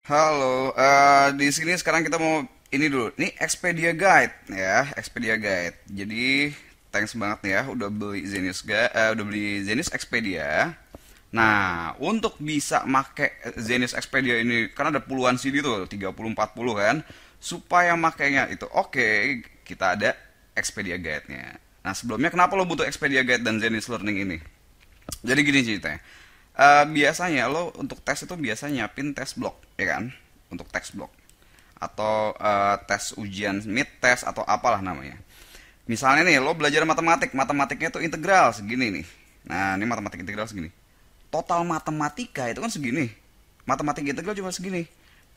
Halo, di sini sekarang kita mau ini dulu. Ini Expedia Guide ya, Expedia Guide. Jadi thanks banget nih ya udah beli Zenius Expedia. Nah, untuk bisa make Zenius Expedia ini karena ada puluhan CD tuh, 30 40 kan. Supaya makainya itu oke, kita ada Expedia Guide-nya. Nah, sebelumnya kenapa lo butuh Expedia Guide dan Zenius Learning ini? Jadi gini ceritanya. Biasanya lo untuk tes itu biasa nyiapin tes blok, ya kan? Untuk tes blok atau tes ujian mid test atau apalah namanya. Misalnya nih lo belajar matematiknya itu integral segini nih. Nah, ini matematik integral segini. Total matematika itu kan segini. Matematik integral cuma segini.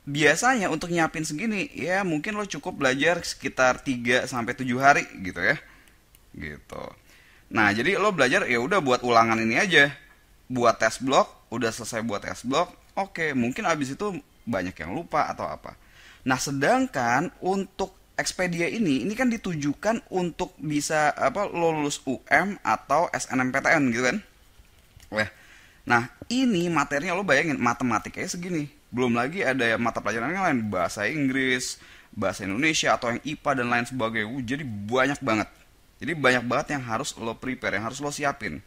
Biasanya untuk nyiapin segini, ya mungkin lo cukup belajar sekitar 3 sampai 7 hari gitu ya. Gitu. Nah, jadi lo belajar ya udah buat ulangan ini aja. Buat tes blok, udah selesai buat tes blok, oke, mungkin abis itu banyak yang lupa atau apa. Nah, sedangkan untuk Expedia ini kan ditujukan untuk bisa apa lo lulus UM atau SNMPTN gitu kan. Wah. Nah, ini materinya lo bayangin matematikanya segini. Belum lagi ada mata pelajaran yang lain, bahasa Inggris, bahasa Indonesia atau yang IPA dan lain sebagainya. Jadi banyak banget. Jadi banyak banget yang harus lo prepare, yang harus lo siapin.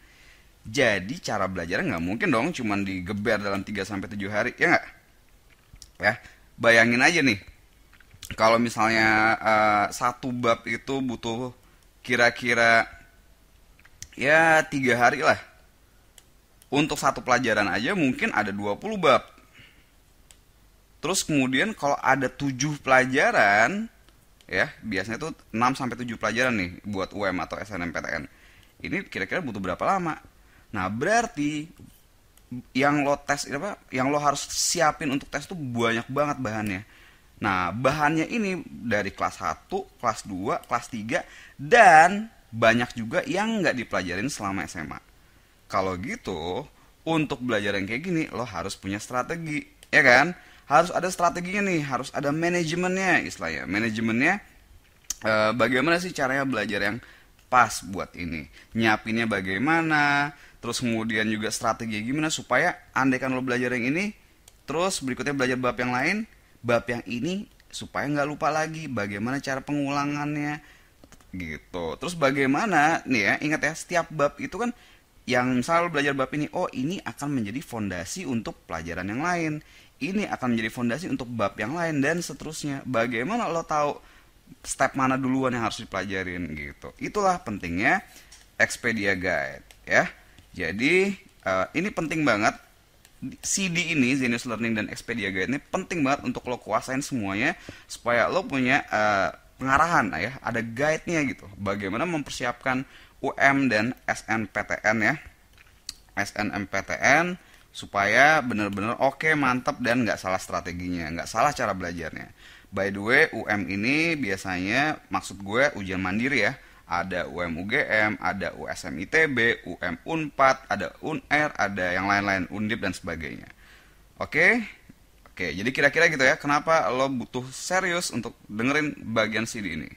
Jadi cara belajarnya nggak mungkin dong cuman digeber dalam 3 sampai 7 hari, ya nggak? Ya. Bayangin aja nih, kalau misalnya satu bab itu butuh kira-kira ya 3 hari lah. Untuk satu pelajaran aja mungkin ada 20 bab. Terus kemudian kalau ada 7 pelajaran, ya biasanya tuh 6 sampai 7 pelajaran nih buat UM atau SNMPTN. Ini kira-kira butuh berapa lama? Nah, berarti yang lo tes apa yang lo harus siapin untuk tes tuh banyak banget bahannya. Nah, bahannya ini dari kelas 1, kelas 2, kelas 3 dan banyak juga yang nggak dipelajarin selama SMA. Kalau gitu, untuk belajar yang kayak gini lo harus punya strategi, ya kan? Harus ada strateginya nih, harus ada manajemennya istilahnya. Manajemennya bagaimana sih caranya belajar yang pas buat ini, nyiapinnya bagaimana, terus kemudian juga strategi gimana supaya andaikan lo belajar yang ini terus berikutnya belajar bab yang ini supaya nggak lupa lagi bagaimana cara pengulangannya gitu. Terus bagaimana nih ya, ingat ya, setiap bab itu kan yang misal lo belajar bab ini, oh ini akan menjadi fondasi untuk pelajaran yang lain, ini akan menjadi fondasi untuk bab yang lain dan seterusnya. Bagaimana lo tahu step mana duluan yang harus dipelajarin gitu. Itulah pentingnya Expedia Guide ya. Jadi ini penting banget. CD ini, Zenius Learning dan Expedia Guide ini penting banget untuk lo kuasain semuanya supaya lo punya pengarahan ya, ada guide-nya gitu. Bagaimana mempersiapkan UM dan SNPTN ya. SNMPTN supaya bener-bener oke, mantep dan nggak salah strateginya, nggak salah cara belajarnya. By the way, UM ini biasanya maksud gue ujian mandiri ya. Ada UM UGM, ada USM ITB, UM Unpad, ada UNER, ada yang lain-lain, Undip dan sebagainya. Oke? Oke, jadi kira-kira gitu ya. Kenapa lo butuh serius untuk dengerin bagian CD ini?